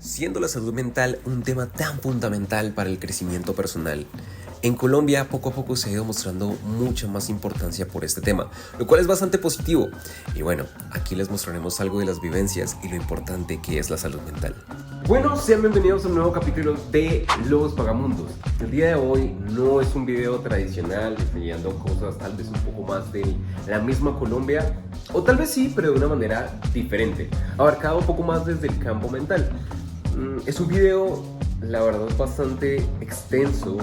Siendo la salud mental un tema tan fundamental para el crecimiento personal, en Colombia poco a poco se ha ido mostrando mucha más importancia por este tema, lo cual es bastante positivo. Y bueno, aquí les mostraremos algo de las vivencias y lo importante que es la salud mental. Bueno, sean bienvenidos a un nuevo capítulo de Los Vagamundos. El día de hoy no es un video tradicional enseñando cosas tal vez un poco más de la misma Colombia, o tal vez sí, pero de una manera diferente, abarcado un poco más desde el campo mental. Es un video, la verdad, bastante extenso,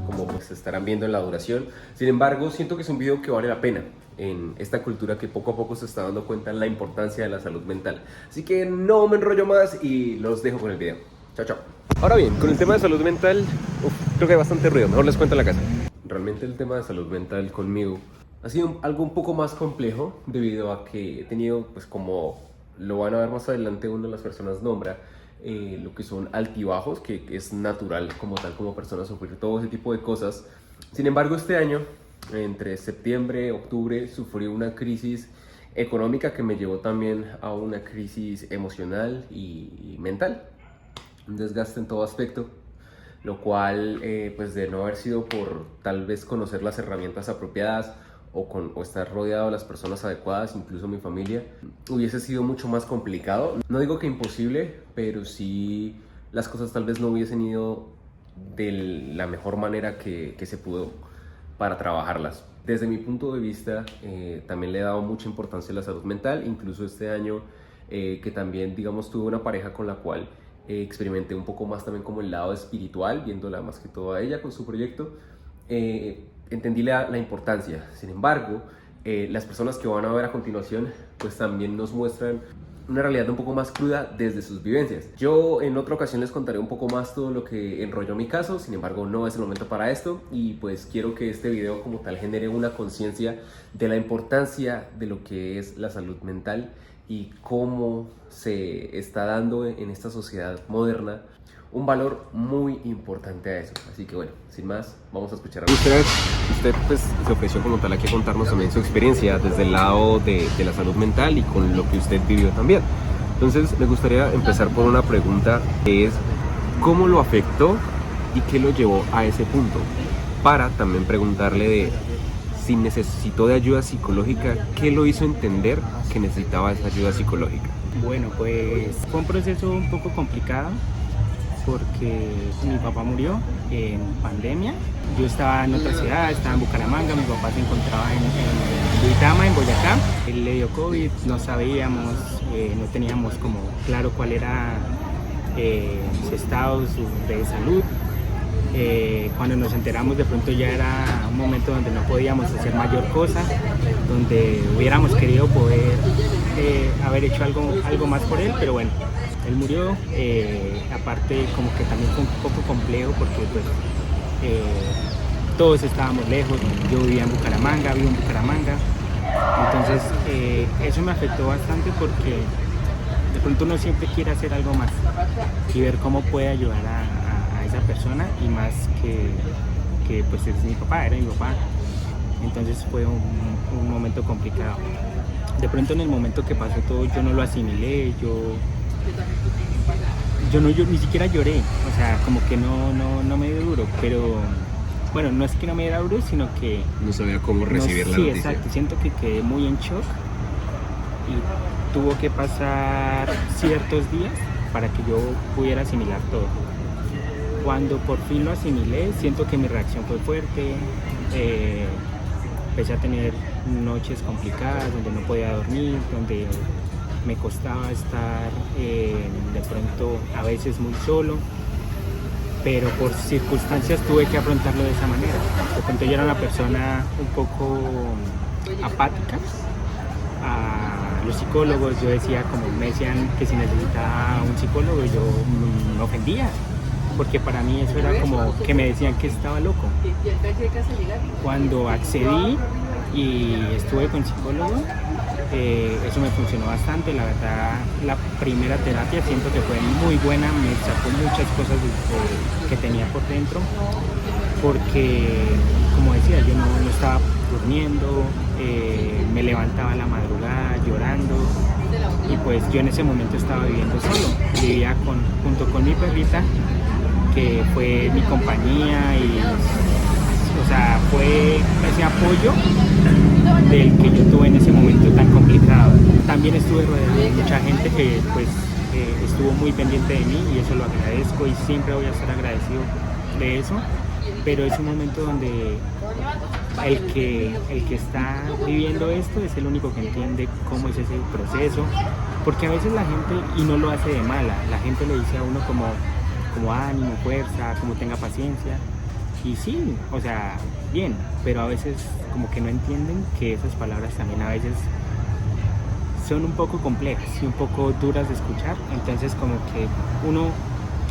como pues estarán viendo en la duración. Sin embargo, siento que es un video que vale la pena en esta cultura que poco a poco se está dando cuenta de la importancia de la salud mental. Así que no me enrollo más y los dejo con el video. Chao, chao. Ahora bien, con el tema de salud mental, creo que hay bastante ruido. Mejor les cuento en la casa. Realmente el tema de salud mental conmigo ha sido algo un poco más complejo debido a que he tenido, pues como lo van a ver más adelante, una de las personas nombra, lo que son altibajos, que es natural como tal como persona sufrir todo ese tipo de cosas. Sin embargo, este año, entre septiembre y octubre, sufrí una crisis económica que me llevó también a una crisis emocional y mental, un desgaste en todo aspecto, lo cual pues de no haber sido por tal vez conocer las herramientas apropiadas o estar rodeado de las personas adecuadas, incluso mi familia, hubiese sido mucho más complicado. No digo que imposible, pero sí las cosas tal vez no hubiesen ido de la mejor manera que se pudo para trabajarlas. Desde mi punto de vista, también le he dado mucha importancia a la salud mental, incluso este año que también, digamos, tuve una pareja con la cual experimenté un poco más también como el lado espiritual, viéndola más que todo a ella con su proyecto. Entendí la importancia. Sin embargo, las personas que van a ver a continuación pues también nos muestran una realidad un poco más cruda desde sus vivencias. Yo en otra ocasión les contaré un poco más todo lo que enrolló mi caso. Sin embargo, no es el momento para esto, y pues quiero que este video como tal genere una conciencia de la importancia de lo que es la salud mental y cómo se está dando en esta sociedad moderna un valor muy importante a eso. Así que bueno, sin más, vamos a escuchar a usted pues se ofreció como tal aquí a contarnos también su experiencia desde el lado de la salud mental y con lo que usted vivió también. Entonces me gustaría empezar por una pregunta que es ¿cómo lo afectó y qué lo llevó a ese punto? Para también preguntarle de si necesitó de ayuda psicológica, ¿qué lo hizo entender que necesitaba esa ayuda psicológica? Bueno, pues fue un proceso un poco complicado porque mi papá murió en pandemia. Yo estaba en otra ciudad, estaba en Bucaramanga, mi papá se encontraba en Duitama, en Boyacá. Él le dio COVID, no sabíamos, no teníamos como claro cuál era su estado de salud. Cuando nos enteramos, de pronto ya era un momento donde no podíamos hacer mayor cosa, donde hubiéramos querido poder haber hecho algo más por él, pero bueno, él murió. Aparte como que también fue un poco complejo porque pues todos estábamos lejos. Yo vivía en Bucaramanga, vivo en Bucaramanga, entonces eso me afectó bastante porque de pronto uno siempre quiere hacer algo más y ver cómo puede ayudar a esa persona, y más que pues es mi papá, era mi papá. Entonces fue un momento complicado. De pronto en el momento que pasó todo yo no lo asimilé, yo ni siquiera lloré, o sea, como que no me dio duro, pero bueno, no es que no me diera duro, sino que no sabía cómo recibir la noticia. Sí, exacto, siento que quedé muy en shock y tuvo que pasar ciertos días para que yo pudiera asimilar todo. Cuando por fin lo asimilé, siento que mi reacción fue fuerte. Empecé a tener noches complicadas donde no podía dormir, donde me costaba estar de pronto a veces muy solo, pero por circunstancias tuve que afrontarlo de esa manera. De pronto yo era una persona un poco apática a los psicólogos. Yo decía, como me decían que si necesitaba un psicólogo, yo me ofendía, porque para mí eso era como que me decían que estaba loco. Cuando accedí y estuve con psicólogo, eso me funcionó bastante. La verdad, la primera terapia siento que fue muy buena, me sacó muchas cosas que tenía por dentro, porque como decía, yo no estaba durmiendo, me levantaba a la madrugada llorando, Y pues yo en ese momento estaba viviendo solo, vivía junto con mi perrita, que fue mi compañía y, o sea, fue ese apoyo del que yo tuve en ese momento tan complicado. También estuve rodeado de mucha gente que pues estuvo muy pendiente de mí y eso lo agradezco y siempre voy a estar agradecido de eso, pero es un momento donde el que está viviendo esto es el único que entiende cómo es ese proceso, porque a veces la gente, y no lo hace de mala, la gente le dice a uno como ánimo, fuerza, como tenga paciencia, y sí, o sea, bien, pero a veces como que no entienden que esas palabras también a veces son un poco complejas y un poco duras de escuchar, entonces como que uno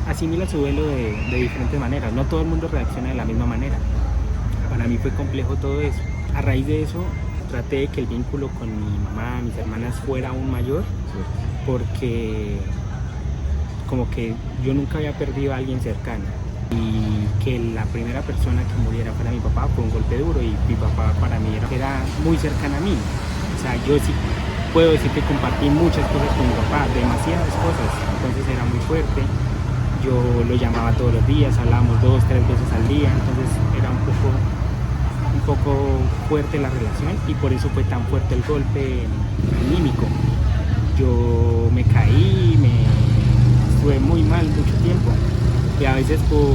asimila su duelo de diferentes maneras, no todo el mundo reacciona de la misma manera. Para mí fue complejo todo eso. A raíz de eso traté de que el vínculo con mi mamá, mis hermanas fuera aún mayor, porque como que yo nunca había perdido a alguien cercano y que la primera persona que muriera fuera mi papá fue un golpe duro y mi papá para mí era muy cercana a mí. O sea, yo sí puedo decir que compartí muchas cosas con mi papá, demasiadas cosas, entonces era muy fuerte. Yo lo llamaba todos los días, hablábamos 2, 3 veces al día, entonces era un poco fuerte la relación y por eso fue tan fuerte el golpe anímico. Yo me caí, estuve muy mal mucho tiempo y a veces por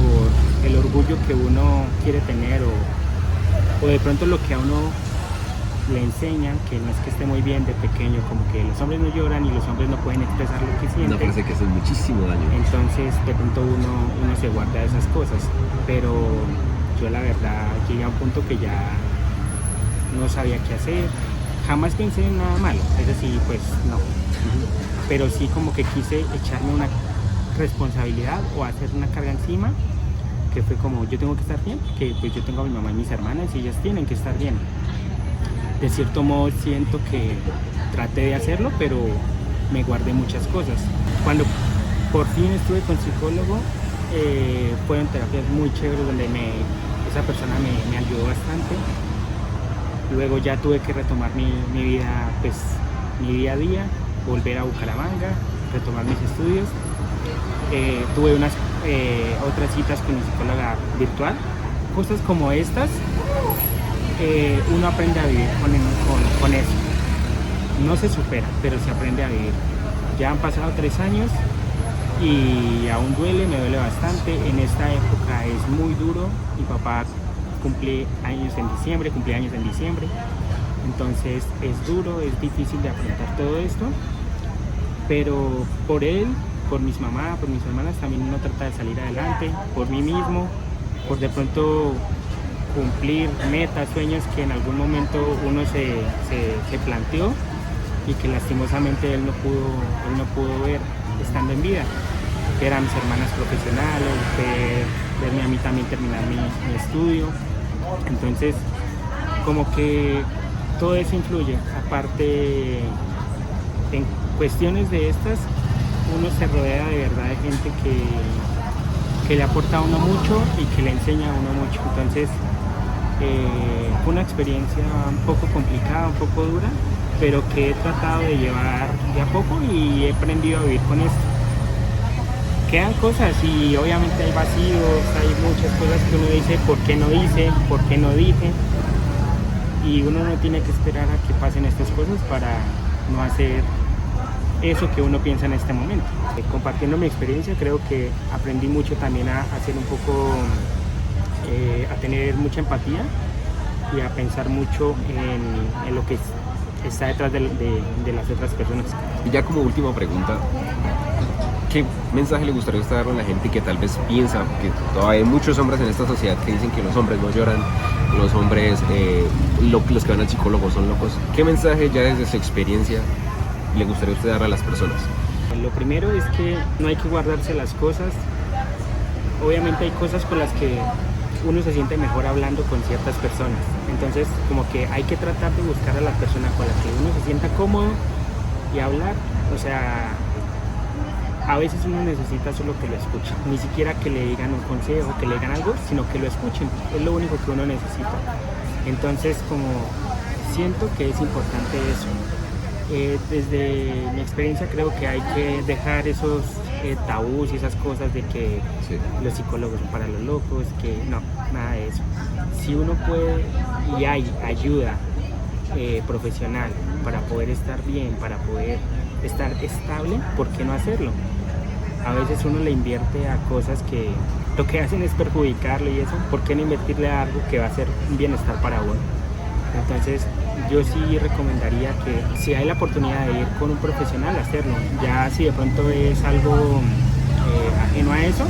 el orgullo que uno quiere tener o de pronto lo que a uno le enseñan, que no es que esté muy bien de pequeño, como que los hombres no lloran y los hombres no pueden expresar lo que sienten. Me parece que hace muchísimo daño. Entonces de pronto uno se guarda esas cosas, pero yo la verdad llegué a un punto que ya no sabía qué hacer. Jamás pensé en nada malo, es decir, pues no. Pero sí como que quise echarme una responsabilidad o hacer una carga encima, que fue como yo tengo que estar bien, que pues yo tengo a mi mamá y mis hermanas y ellas tienen que estar bien. De cierto modo siento que traté de hacerlo, pero me guardé muchas cosas. Cuando por fin estuve con psicólogo, fueron terapias muy chéveres donde esa persona me ayudó bastante. Luego ya tuve que retomar mi vida, pues mi día a día, volver a Bucaramanga, retomar mis estudios. Tuve otras citas con mi psicóloga virtual. Cosas como estas, uno aprende a vivir con eso. No se supera, pero se aprende a vivir. Ya han pasado 3 años y aún me duele bastante. En esta época es muy duro. Mi papá cumple años en diciembre, entonces es duro, es difícil de afrontar todo esto, pero por él, por mis mamás, por mis hermanas también uno trata de salir adelante, por mí mismo, por de pronto cumplir metas, sueños que en algún momento uno se planteó y que lastimosamente él no pudo ver estando en vida. Ver a mis hermanas profesionales, verme a mí también terminar mi estudio. Entonces, como que todo eso influye. Aparte, en cuestiones de estas, uno se rodea de verdad de gente que le aporta a uno mucho y que le enseña a uno mucho. Entonces, fue una experiencia un poco complicada, un poco dura, pero que he tratado de llevar de a poco y he aprendido a vivir con esto. Quedan cosas y obviamente hay vacíos, hay muchas cosas que uno dice, ¿por qué no hice? ¿Por qué no dije? Y uno no tiene que esperar a que pasen estas cosas para no hacer eso que uno piensa en este momento. Compartiendo mi experiencia, creo que aprendí mucho también a hacer un poco, a tener mucha empatía y a pensar mucho en lo que está detrás de las otras personas. Y ya como última pregunta, ¿qué mensaje le gustaría usted darle a la gente que tal vez piensa que todavía hay muchos hombres en esta sociedad que dicen que los hombres no lloran, los hombres, los que van al psicólogo son locos? ¿Qué mensaje ya desde su experiencia le gustaría usted darle a las personas? Lo primero es que no hay que guardarse las cosas. Obviamente hay cosas con las que uno se siente mejor hablando con ciertas personas. Entonces como que hay que tratar de buscar a la persona con la que uno se sienta cómodo y hablar. O sea, a veces uno necesita solo que lo escuchen, ni siquiera que le digan un consejo, que le digan algo, sino que lo escuchen, es lo único que uno necesita. Entonces como siento que es importante eso, Desde mi experiencia creo que hay que dejar esos tabús y esas cosas de que Sí. los psicólogos son para los locos, que no, nada de eso. Si uno puede y hay ayuda profesional para poder estar bien, para poder estar estable, ¿por qué no hacerlo? A veces uno le invierte a cosas que lo que hacen es perjudicarlo y eso, ¿por qué no invertirle a algo que va a ser un bienestar para uno? Entonces yo sí recomendaría que si hay la oportunidad de ir con un profesional, hacerlo. Ya si de pronto es algo ajeno a eso,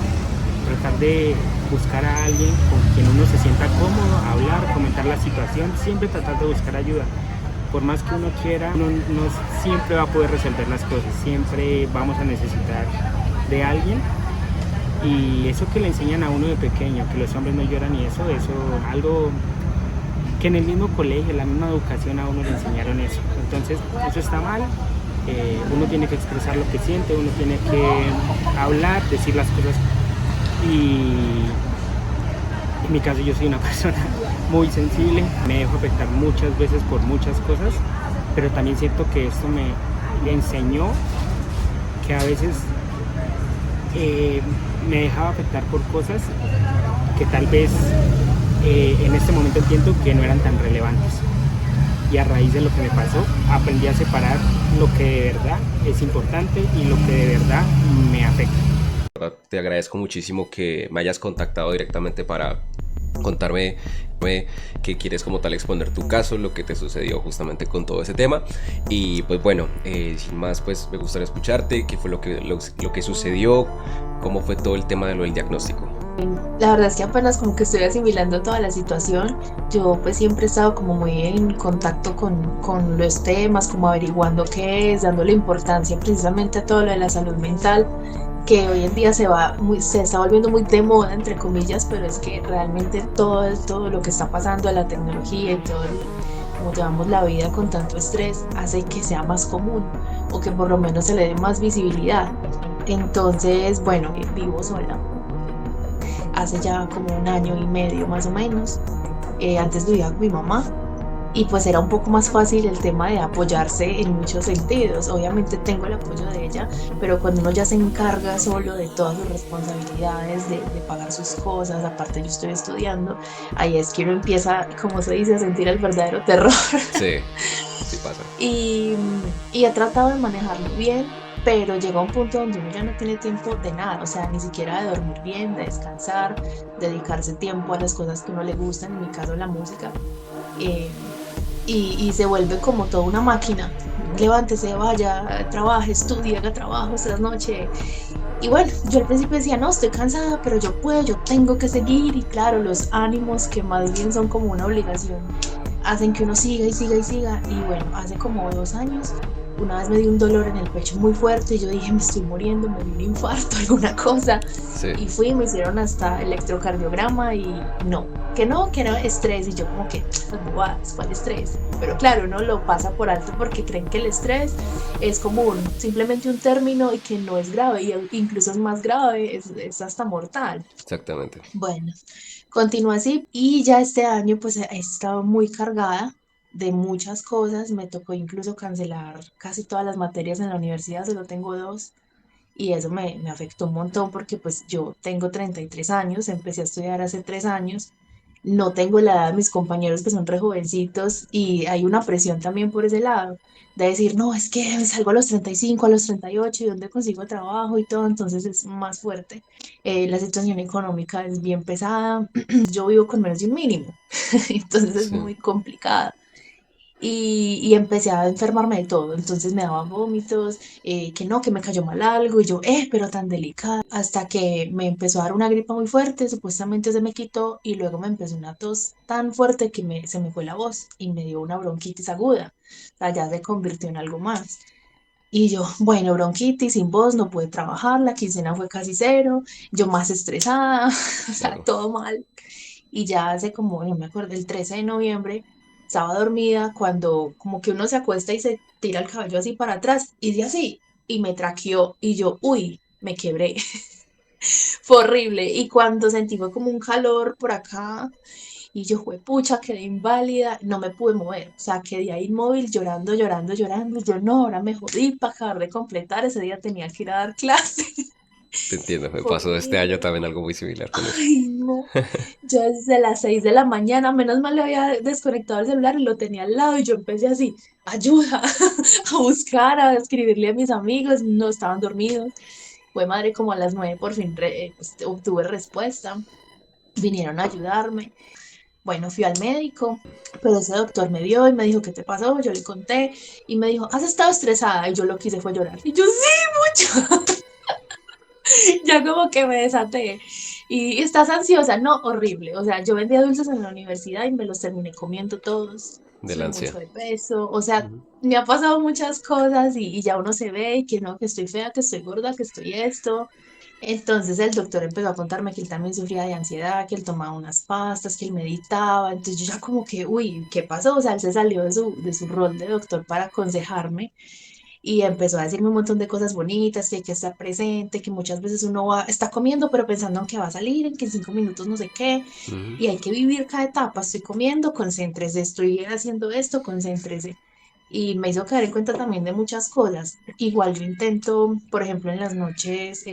tratar de buscar a alguien con quien uno se sienta cómodo, hablar, comentar la situación, siempre tratar de buscar ayuda. Por más que uno quiera, uno no siempre va a poder resolver las cosas, siempre vamos a necesitar de alguien. Y eso que le enseñan a uno de pequeño, que los hombres no lloran y eso algo que en el mismo colegio, en la misma educación a uno le enseñaron eso. Entonces, eso está mal. Uno tiene que expresar lo que siente, uno tiene que hablar, decir las cosas. Y en mi caso yo soy una persona muy sensible, me dejo afectar muchas veces por muchas cosas, pero también siento que esto me enseñó que a veces me dejaba afectar por cosas que tal vez en este momento entiendo que no eran tan relevantes. Y a raíz de lo que me pasó, aprendí a separar lo que de verdad es importante y lo que de verdad me afecta. Te agradezco muchísimo que me hayas contactado directamente para contarme que quieres como tal exponer tu caso, lo que te sucedió justamente con todo ese tema. Y pues bueno, sin más, pues me gustaría escucharte, qué fue lo que sucedió, cómo fue todo el tema de lo del diagnóstico. La verdad es que apenas como que estoy asimilando toda la situación. Yo pues siempre he estado como muy en contacto con los temas, como averiguando qué es, dándole importancia precisamente a todo lo de la salud mental, que hoy en día se está volviendo muy de moda, entre comillas, pero es que realmente todo lo que está pasando a la tecnología y todo como llevamos la vida con tanto estrés hace que sea más común o que por lo menos se le dé más visibilidad. Entonces, bueno, vivo sola hace ya como un año y medio más o menos. Antes vivía con mi mamá y pues era un poco más fácil el tema de apoyarse en muchos sentidos. Obviamente tengo el apoyo de ella, pero cuando uno ya se encarga solo de todas sus responsabilidades, de pagar sus cosas, aparte yo estoy estudiando, ahí es que uno empieza, como se dice, a sentir el verdadero terror. Sí, sí pasa. y, y he tratado de manejarlo bien, pero llega un punto donde uno ya no tiene tiempo de nada, o sea, ni siquiera de dormir bien, de descansar, dedicarse tiempo a las cosas que a uno le gustan, en mi caso la música. eh, y se vuelve como toda una máquina. Levántese, vaya, trabaje, estudie, haga trabajo esta noche. Y bueno, yo al principio decía, no, estoy cansada, pero yo puedo, yo tengo que seguir. Y claro, los ánimos, que más bien son como una obligación, hacen que uno siga y siga y siga. Y bueno, hace como 2 años, una vez me dio un dolor en el pecho muy fuerte y yo dije, me estoy muriendo, me dio un infarto, alguna cosa. Sí. Y fui, me hicieron hasta electrocardiograma y no, que era estrés. Y yo como que, bobadas, ¿cuál estrés? Pero claro, uno lo pasa por alto porque creen que el estrés es como simplemente un término y que no es grave, y incluso es más grave, es hasta mortal. Exactamente. Bueno, continúa así y ya este año pues he estado muy cargada de muchas cosas, me tocó incluso cancelar casi todas las materias en la universidad, solo tengo dos. Y eso me afectó un montón porque pues yo tengo 33 años, empecé a estudiar hace 3 años, no tengo la edad de mis compañeros que son re jovencitos y hay una presión también por ese lado, de decir, no, es que me salgo a los 35, a los 38 y dónde consigo trabajo y todo, entonces es más fuerte. La situación económica es bien pesada, yo vivo con menos de un mínimo, entonces es Sí. muy complicada y empecé a enfermarme de todo. Entonces me daban vómitos, que no, que me cayó mal algo, y yo, pero tan delicada. Hasta que me empezó a dar una gripa muy fuerte, supuestamente se me quitó, y luego me empezó una tos tan fuerte que se me fue la voz y me dio una bronquitis aguda. O sea, ya se convirtió en algo más. Y yo, bueno, bronquitis sin voz, no pude trabajar, la quincena fue casi cero, yo más estresada, o sea, Claro. todo mal. Y ya hace como, no me acuerdo, el 13 de noviembre, estaba dormida cuando como que uno se acuesta y se tira el cabello así para atrás, y de así, y me traqueó, y yo, uy, me quebré. Fue horrible. Y cuando sentí fue como un calor por acá, Y yo, juepucha, quedé inválida, no me pude mover, o sea, quedé ahí inmóvil, llorando, llorando, llorando. Yo no, ahora me jodí para acabar de completar, ese día tenía que ir a dar clase. Te entiendo, me Fue pasó este año horrible. también algo muy similar con eso. Ay, no. Yo desde las 6 de la mañana, menos mal le había desconectado el celular y lo tenía al lado y yo empecé así, ayuda, a buscar, a escribirle a mis amigos, no estaban dormidos. Fue madre como a las 9 por fin pues, obtuve respuesta, vinieron a ayudarme. Bueno, fui al médico, pero ese doctor me vio y me dijo, ¿qué te pasó? Yo le conté y me dijo, ¿has estado estresada? Y yo lo que hice fue llorar. Y yo, sí, mucho. Ya como que me desaté. Y estás ansiosa, no, horrible. O sea, yo vendía dulces en la universidad y me los terminé comiendo todos. De la Subí ansia. mucho de peso. O sea, Ujú. me ha pasado muchas cosas y ya uno se ve y que no, que estoy fea, que estoy gorda, que estoy esto. Entonces el doctor empezó a contarme que él también sufría de ansiedad, que él tomaba unas pastas, que él meditaba. Entonces yo ya como que, uy, ¿qué pasó? O sea, él se salió de su rol de doctor para aconsejarme y empezó a decirme un montón de cosas bonitas, que hay que estar presente, que muchas veces uno va, está comiendo, pero pensando en que va a salir, en que en 5 minutos no sé qué, Ujú. y hay que vivir cada etapa. Estoy comiendo, concéntrese, estoy haciendo esto, concéntrese. Y me hizo caer en cuenta también de muchas cosas. Igual yo intento, por ejemplo, en las noches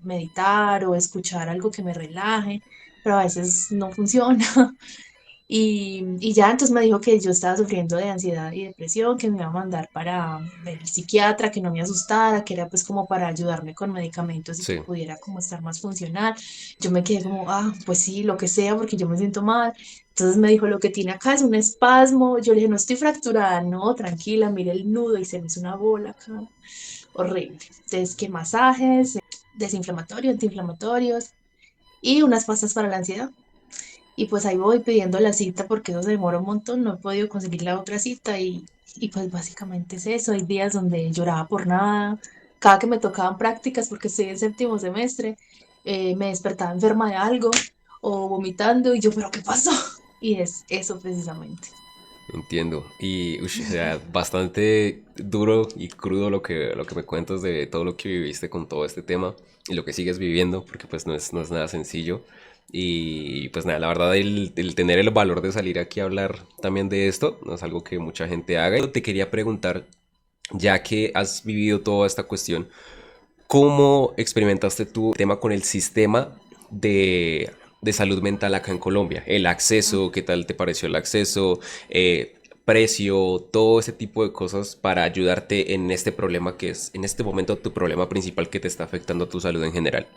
meditar o escuchar algo que me relaje, pero a veces no funciona. Y ya entonces me dijo que yo estaba sufriendo de ansiedad y depresión, que me iba a mandar para el psiquiatra, que no me asustara, que era pues como para ayudarme con medicamentos y que Sí. pudiera como estar más funcional. Yo me quedé como, ah, pues sí, lo que sea, porque yo me siento mal. Entonces me dijo, lo que tiene acá es un espasmo. Yo le dije, no estoy fracturada, no, tranquila, mire el nudo y se me hizo una bola acá. Horrible. Entonces, que masajes, desinflamatorios, antiinflamatorios y unas pastas para la ansiedad. Y pues ahí voy pidiendo la cita porque eso se demora un montón, no he podido conseguir la otra cita y pues básicamente es eso. Hay días donde lloraba por nada, cada que me tocaban prácticas porque estoy en séptimo semestre, me despertaba enferma de algo o vomitando y yo, ¿pero qué pasó? Y es eso precisamente. Entiendo. Y o sea, bastante duro y crudo lo que me cuentas de todo lo que viviste con todo este tema y lo que sigues viviendo, porque pues no es nada sencillo. Y pues nada, la verdad el tener el valor de salir aquí a hablar también de esto no es algo que mucha gente haga. Yo te quería preguntar, ya que has vivido toda esta cuestión, ¿cómo experimentaste tu tema con el sistema de salud mental acá en Colombia? El acceso, ¿qué tal te pareció el acceso? Precio, todo ese tipo de cosas para ayudarte en este problema que es en este momento tu problema principal que te está afectando a tu salud en general.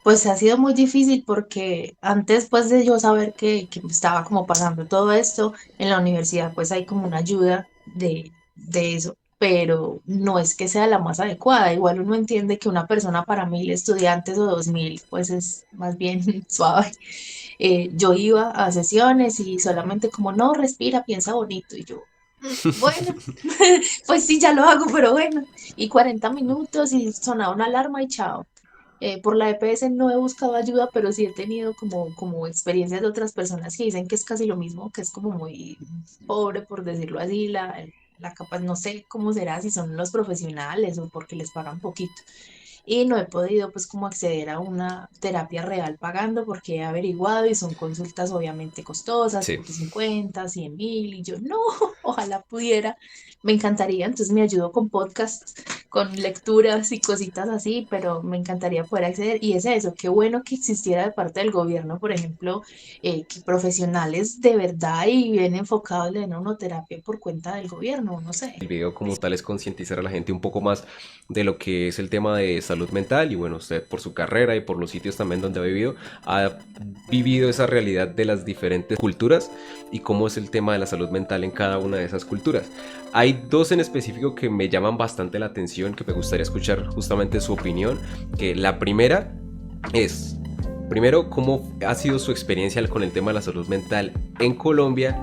Pues ha sido muy difícil porque antes pues de yo saber que me estaba como pasando todo esto en la universidad, pues hay como una ayuda de eso, pero no es que sea la más adecuada. Igual uno entiende que una persona para 1.000 estudiantes o 2.000 pues es más bien suave. Yo iba a sesiones y solamente como no, respira, piensa bonito y yo... Bueno, pues sí, ya lo hago, pero bueno, y 40 minutos y sonaba una alarma y chao. Por la EPS no he buscado ayuda, pero sí he tenido como experiencias de otras personas que dicen que es casi lo mismo, que es como muy pobre, por decirlo así, la capaz, no sé cómo será, si son los profesionales o porque les pagan poquito. Y no he podido pues como acceder a una terapia real pagando porque he averiguado y son consultas obviamente costosas, Sí. 150, 100.000 y yo no, ojalá pudiera, me encantaría, entonces me ayudo con podcasts, con lecturas y cositas así, pero me encantaría poder acceder y es eso, qué bueno que existiera de parte del gobierno, por ejemplo, que profesionales de verdad y bien enfocados le den a uno terapia por cuenta del gobierno, no sé. El video como tal es concientizar a la gente un poco más de lo que es el tema de salud mental y bueno, usted por su carrera y por los sitios también donde ha vivido esa realidad de las diferentes culturas y cómo es el tema de la salud mental en cada una de esas culturas. Hay dos en específico que me llaman bastante la atención, que me gustaría escuchar justamente su opinión, que la primera es, primero, cómo ha sido su experiencia con el tema de la salud mental en Colombia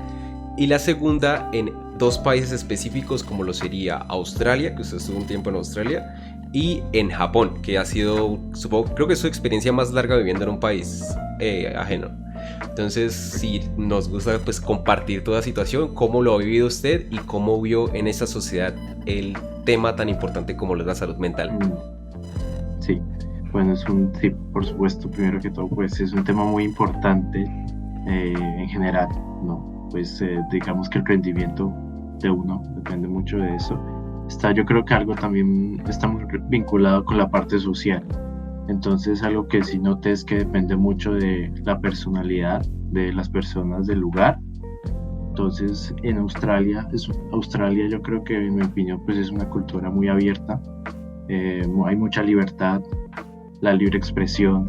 y la segunda en dos países específicos como lo sería Australia, que usted estuvo un tiempo en Australia, y en Japón, que ha sido, supongo, creo que es su experiencia más larga viviendo en un país ajeno. Entonces, si nos gusta pues compartir toda la situación, cómo lo ha vivido usted y cómo vio en esa sociedad el tema tan importante como lo es la salud mental. Sí, bueno, sí, por supuesto, primero que todo, pues es un tema muy importante en general, ¿no? Pues digamos que el rendimiento de uno depende mucho de eso. Yo creo que algo también está muy vinculado con la parte social. Entonces algo que sí noté es que depende mucho de la personalidad de las personas del lugar. Entonces en Australia yo creo que en mi opinión pues es una cultura muy abierta, hay mucha libertad, la libre expresión,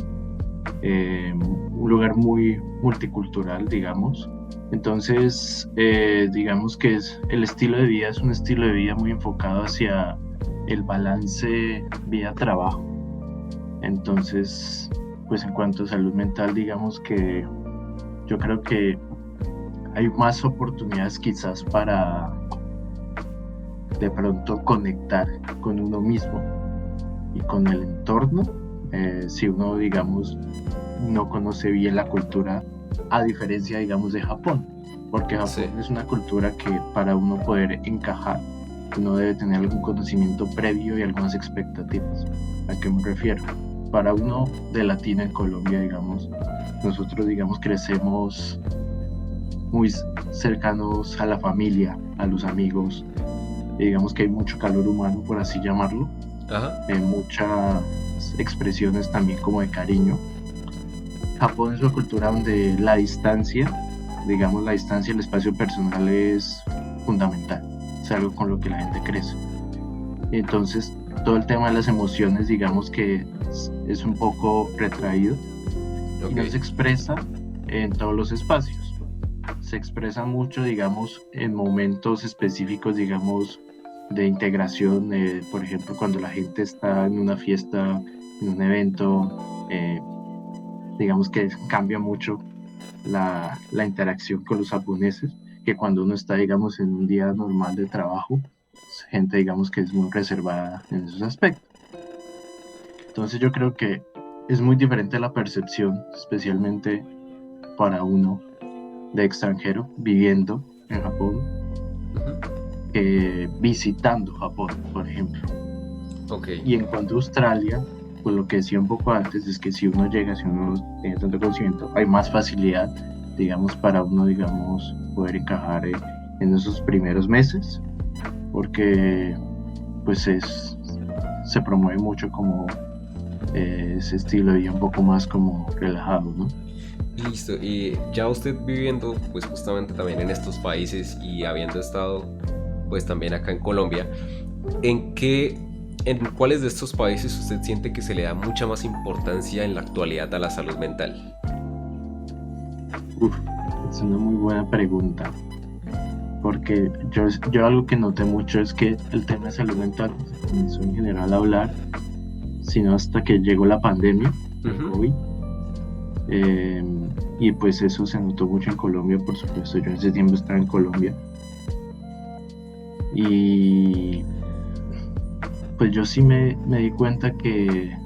un lugar muy multicultural, digamos. Entonces digamos que el estilo de vida es un estilo de vida muy enfocado hacia el balance vida-trabajo. Entonces, pues en cuanto a salud mental, digamos que yo creo que hay más oportunidades quizás para de pronto conectar con uno mismo y con el entorno, si uno, digamos, no conoce bien la cultura, a diferencia, digamos, de Japón, porque Japón es una cultura que para uno poder encajar, uno debe tener algún conocimiento previo y algunas expectativas. ¿A qué me refiero? Para uno de latino en Colombia, digamos, nosotros, digamos, crecemos muy cercanos a la familia, a los amigos, y digamos que hay mucho calor humano, por así llamarlo. Ajá. Muchas expresiones también como de cariño. Japón es una cultura donde la distancia, digamos, la distancia y el espacio personal es fundamental, es algo con lo que la gente crece. Entonces, todo el tema de las emociones, digamos que es un poco retraído y no se expresa en todos los espacios. Se expresa mucho, digamos, en momentos específicos, digamos, de integración, por ejemplo, cuando la gente está en una fiesta, en un evento, digamos que cambia mucho la interacción con los japoneses, que cuando uno está, digamos, en un día normal de trabajo, gente, digamos, que es muy reservada en esos aspectos. Entonces yo creo que es muy diferente la percepción, especialmente para uno de extranjero viviendo en Japón, visitando Japón, por ejemplo. Y en cuanto a Australia, pues lo que decía un poco antes es que si uno llega, si uno tiene tanto conocimiento, hay más facilidad, digamos, para uno, digamos, poder encajar en esos primeros meses, porque pues se promueve mucho como ese estilo de vida un poco más como relajado, ¿no? Listo, y ya usted viviendo pues justamente también en estos países y habiendo estado pues también acá en Colombia, ¿en cuáles de estos países usted siente que se le da mucha más importancia en la actualidad a la salud mental? Es una muy buena pregunta, porque yo algo que noté mucho es que el tema de salud mental se comenzó en general a hablar, sino hasta que llegó la pandemia, el COVID. Y pues eso se notó mucho en Colombia, por supuesto. Yo en ese tiempo estaba en Colombia y pues yo sí me di cuenta que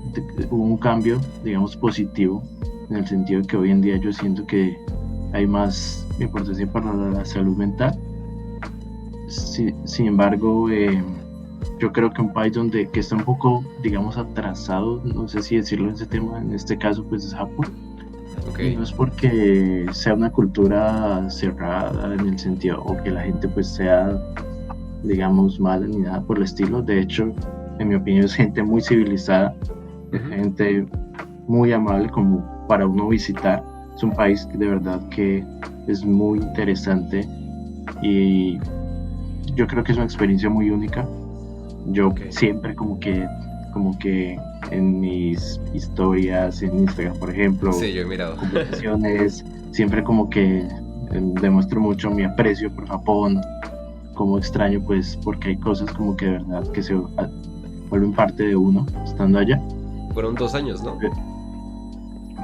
hubo un cambio, digamos, positivo, en el sentido de que hoy en día yo siento que hay más importancia para la salud mental. Sin embargo, yo creo que un país que está un poco, digamos, atrasado, no sé si decirlo en ese tema, en este caso pues es Japón. Y no es porque sea una cultura cerrada en el sentido, o que la gente pues sea, digamos, mala ni nada por el estilo. De hecho, en mi opinión es gente muy civilizada, gente muy amable como para uno visitar. Es un país que de verdad que es muy interesante y yo creo que es una experiencia muy única. Yo siempre como que en mis historias en Instagram, por ejemplo, yo he mirado conversaciones, siempre como que demuestro mucho mi aprecio por Japón, como extraño pues porque hay cosas como que de verdad que se vuelven parte de uno estando allá. Fueron 2 años, ¿no?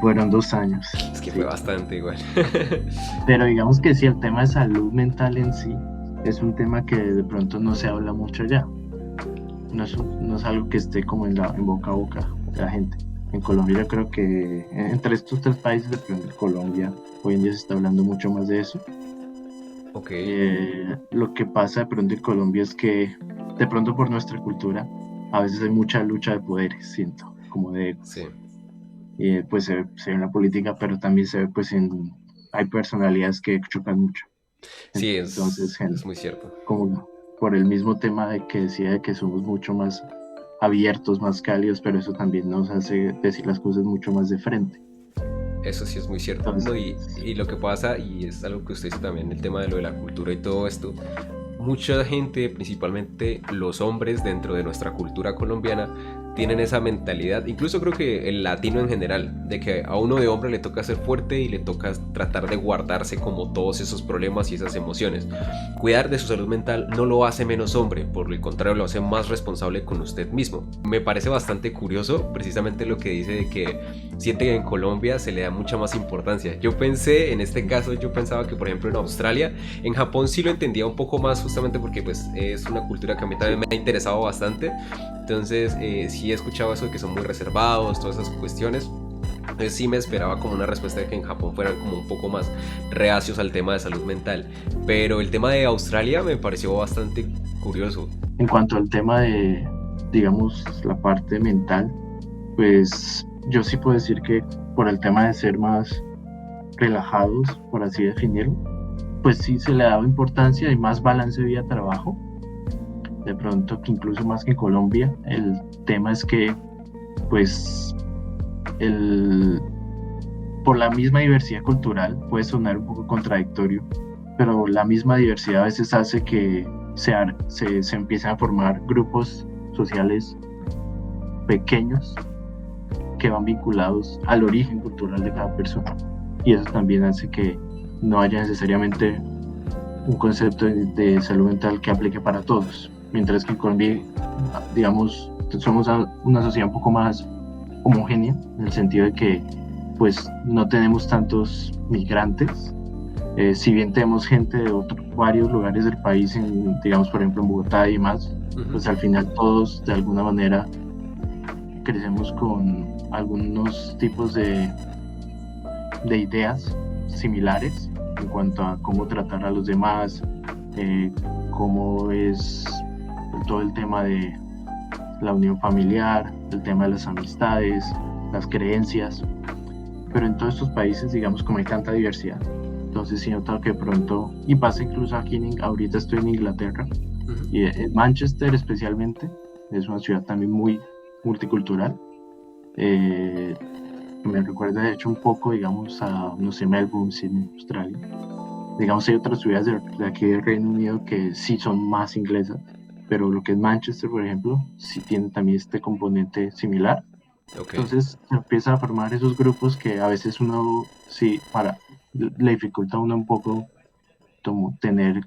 Fueron 2 años. Es que fue bastante igual. Pero digamos que sí, el tema de salud mental en sí es un tema que de pronto no se habla mucho allá. No es algo que esté como en boca a boca de la gente. En Colombia yo creo que entre estos 3 países, de pronto Colombia, hoy en día se está hablando mucho más de eso. Lo que pasa de pronto en Colombia es que de pronto por nuestra cultura a veces hay mucha lucha de poderes, siento, como de egos. Pues se ve en la política, pero también se ve pues en hay personalidades que chocan mucho. Sí, Entonces, es muy cierto. como por el mismo tema de que decía de que somos mucho más abiertos, más cálidos, pero eso también nos hace decir las cosas mucho más de frente. Eso sí es muy cierto. No, Entonces, y lo que pasa, y es algo que usted dice también, el tema de lo de la cultura y todo esto, mucha gente, principalmente los hombres dentro de nuestra cultura colombiana, tienen esa mentalidad, incluso creo que el latino en general, de que a uno de hombre le toca ser fuerte y le toca tratar de guardarse como todos esos problemas y esas emociones. Cuidar de su salud mental no lo hace menos hombre, por el contrario lo hace más responsable con usted mismo. Me parece bastante curioso precisamente lo que dice de que siente que en Colombia se le da mucha más importancia. Yo pensé, en este caso, yo pensaba que por ejemplo en Australia, en Japón sí lo entendía un poco más justamente porque pues es una cultura que a mí también me ha interesado bastante. Entonces sí he escuchado eso de que son muy reservados, todas esas cuestiones. Entonces sí me esperaba como una respuesta de que en Japón fueran como un poco más reacios al tema de salud mental. Pero el tema de Australia me pareció bastante curioso. en cuanto al tema de, digamos, la parte mental, pues yo sí puedo decir que por el tema de ser más relajados, por así definirlo, pues sí se le ha dado importancia y más balance vida-trabajo. De pronto que incluso más que en Colombia, el tema es que pues el, por la misma diversidad cultural puede sonar un poco contradictorio, pero la misma diversidad a veces hace que se empiecen a formar grupos sociales pequeños que van vinculados al origen cultural de cada persona. Y eso también hace que no haya necesariamente un concepto de salud mental que aplique para todos. Mientras que en Colombia, digamos, somos una sociedad un poco más homogénea, en el sentido de que pues no tenemos tantos migrantes. Si bien tenemos gente de varios lugares del país, digamos por ejemplo en Bogotá y más, pues al final todos de alguna manera crecemos con algunos tipos de ideas similares en cuanto a cómo tratar a los demás, cómo es todo el tema de la unión familiar, el tema de las amistades, las creencias. Pero en todos estos países, digamos, como hay tanta diversidad, entonces sí he notado que pronto, y pasa incluso aquí, ahorita estoy en Inglaterra, y en Manchester especialmente, es una ciudad también muy multicultural. Me recuerda de hecho un poco, digamos, a, no sé, Melbourne, Sydney, Australia. Digamos, hay otras ciudades de aquí del Reino Unido que sí son más inglesas, pero lo que es Manchester, por ejemplo, sí tiene también este componente similar. Okay. Entonces se empieza a formar esos grupos que a veces uno, sí, le dificulta a uno un poco tener,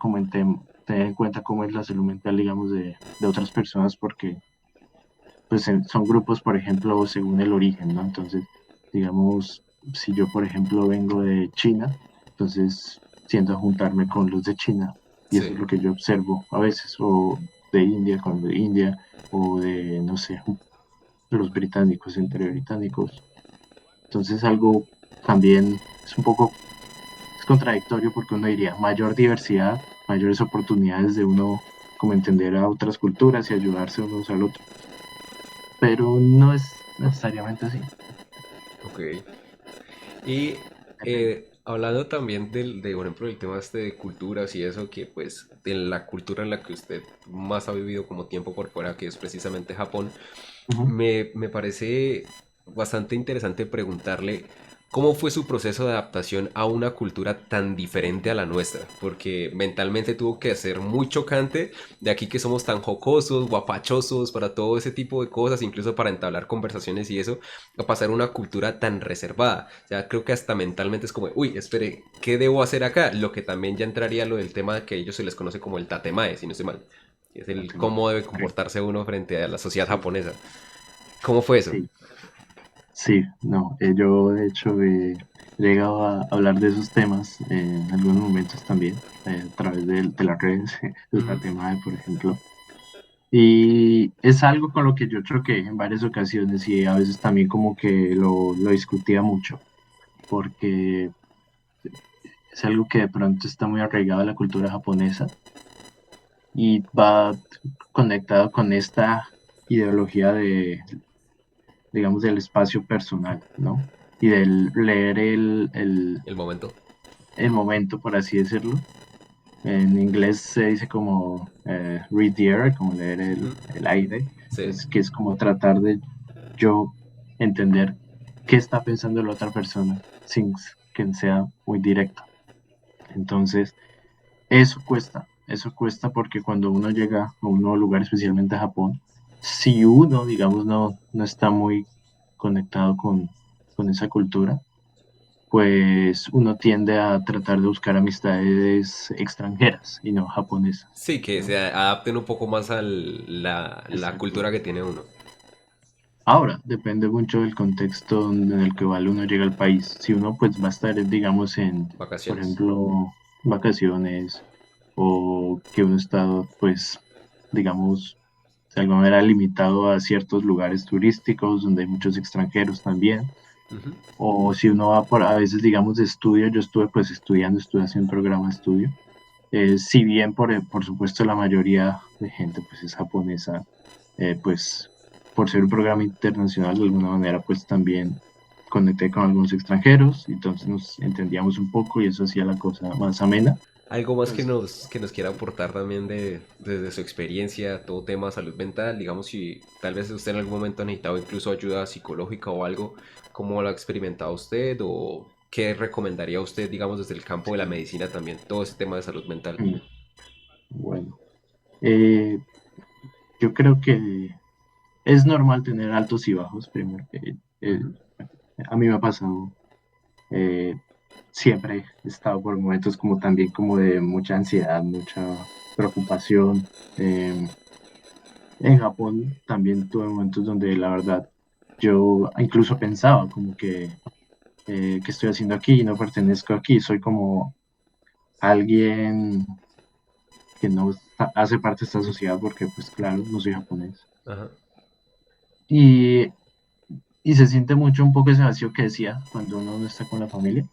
tener en cuenta cómo es la salud mental, digamos, de otras personas, porque pues son grupos, por ejemplo, según el origen, ¿no? Entonces, digamos, si yo, por ejemplo, vengo de China, entonces tiendo a juntarme con los de China, y eso Sí. es lo que yo observo a veces, o de India, con de India, o de, no sé, los británicos, entre británicos. Entonces, algo también es un poco, es contradictorio porque uno diría mayor diversidad, mayores oportunidades de uno como entender a otras culturas y ayudarse unos al otro, pero no es necesariamente así. Ok. Y Depende. hablando también por ejemplo, del tema este de culturas y eso, que pues de la cultura en la que usted más ha vivido como tiempo por fuera, que es precisamente Japón, Ujú. me parece bastante interesante preguntarle cómo fue su proceso de adaptación a una cultura tan diferente a la nuestra, porque mentalmente tuvo que ser muy chocante de aquí que somos tan jocosos, guapachosos para todo ese tipo de cosas, incluso para entablar conversaciones y eso, a pasar a una cultura tan reservada. O sea, creo que hasta mentalmente es como, uy, espere, ¿qué debo hacer acá? Lo que también ya entraría lo del tema que ellos se les conoce como el tatemae, si no estoy mal, que es el cómo debe Ok. comportarse uno frente a la sociedad Sí, japonesa. ¿Cómo fue eso? sí, sí, no, yo de hecho he llegado a hablar de esos temas en algunos momentos también, a través de las redes, el Ujú. Tatemae, por ejemplo. Y es algo con lo que yo choqué en varias ocasiones y a veces también como que lo discutía mucho, porque es algo que de pronto está muy arraigado a la cultura japonesa y va conectado con esta ideología de, digamos, del espacio personal, ¿no? Y del leer El momento. el momento, por así decirlo. En inglés se dice como read the air, como leer Ujú. el aire, Sí. que es como tratar de yo entender qué está pensando la otra persona sin que sea muy directo. Entonces, eso cuesta porque cuando uno llega a un nuevo lugar, especialmente a Japón, si uno, digamos, no está muy conectado con esa cultura, pues uno tiende a tratar de buscar amistades extranjeras y no japonesas, Sí, que ¿no? se adapten un poco más a la Exacto. cultura que tiene uno. Ahora, depende mucho del contexto en el que uno llega al país. Si uno pues va a estar, digamos, por Vacaciones. ejemplo, vacaciones o que uno está, pues, digamos, de alguna manera limitado a ciertos lugares turísticos donde hay muchos extranjeros también. Ujú. O si uno va por, a veces, digamos, de estudio, yo estuve pues estudiando, estuve haciendo un programa de estudio. Si bien, por supuesto, la mayoría de gente pues es japonesa, pues por ser un programa internacional, de alguna manera, pues también conecté con algunos extranjeros, entonces nos entendíamos un poco y eso hacía la cosa más amena. Algo más Entonces, que nos quiera aportar también desde su experiencia, todo tema de salud mental, digamos si tal vez usted en algún momento ha necesitado incluso ayuda psicológica o algo, ¿cómo lo ha experimentado usted o qué recomendaría usted, digamos, desde el campo de la sí, medicina también, todo ese tema de salud mental? mm, bueno, eh, yo creo que es normal tener altos y bajos, primero. Ujú. A mí me ha pasado, eh, siempre he estado por momentos como también como de mucha ansiedad, mucha preocupación. En Japón también tuve momentos donde la verdad yo incluso pensaba como que ¿qué estoy haciendo aquí? No pertenezco aquí, soy como alguien que no hace parte de esta sociedad porque pues claro, no soy japonés. Ajá. Y, y se siente mucho un poco ese vacío que decía cuando uno no está con la familia,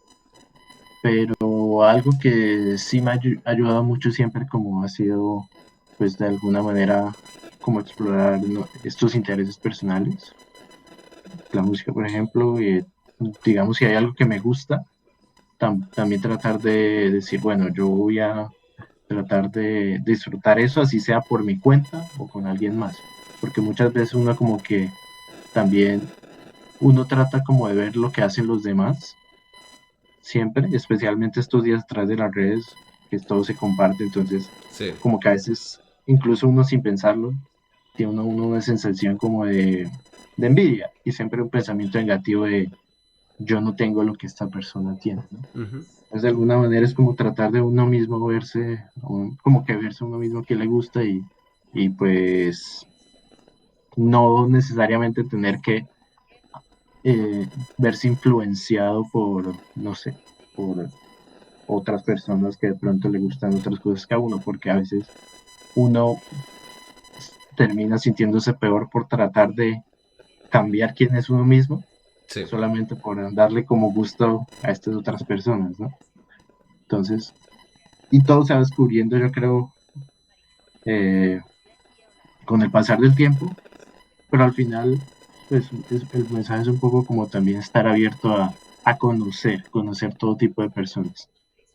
pero algo que sí me ha ayudado mucho siempre como ha sido pues de alguna manera como explorar, ¿no?, estos intereses personales, la música por ejemplo, y digamos si hay algo que me gusta, también tratar de decir, bueno, yo voy a tratar de disfrutar eso, así sea por mi cuenta o con alguien más, porque muchas veces uno como que también, uno trata como de ver lo que hacen los demás, siempre, especialmente estos días atrás de las redes, que todo se comparte, entonces Sí. como que a veces, incluso uno sin pensarlo, tiene uno una sensación como de envidia y siempre un pensamiento negativo de yo no tengo lo que esta persona tiene, ¿no? Ujú. Pues de alguna manera es como tratar de uno mismo verse, como que verse a uno mismo que le gusta y pues no necesariamente tener que verse influenciado por, no sé, por otras personas que de pronto le gustan otras cosas que a uno, porque a veces uno termina sintiéndose peor por tratar de cambiar quién es uno mismo, Sí. solamente por darle como gusto a estas otras personas, ¿no? Entonces, y todo se va descubriendo, yo creo, eh, con el pasar del tiempo, pero al final, pues el mensaje es un poco como también estar abierto a conocer todo tipo de personas.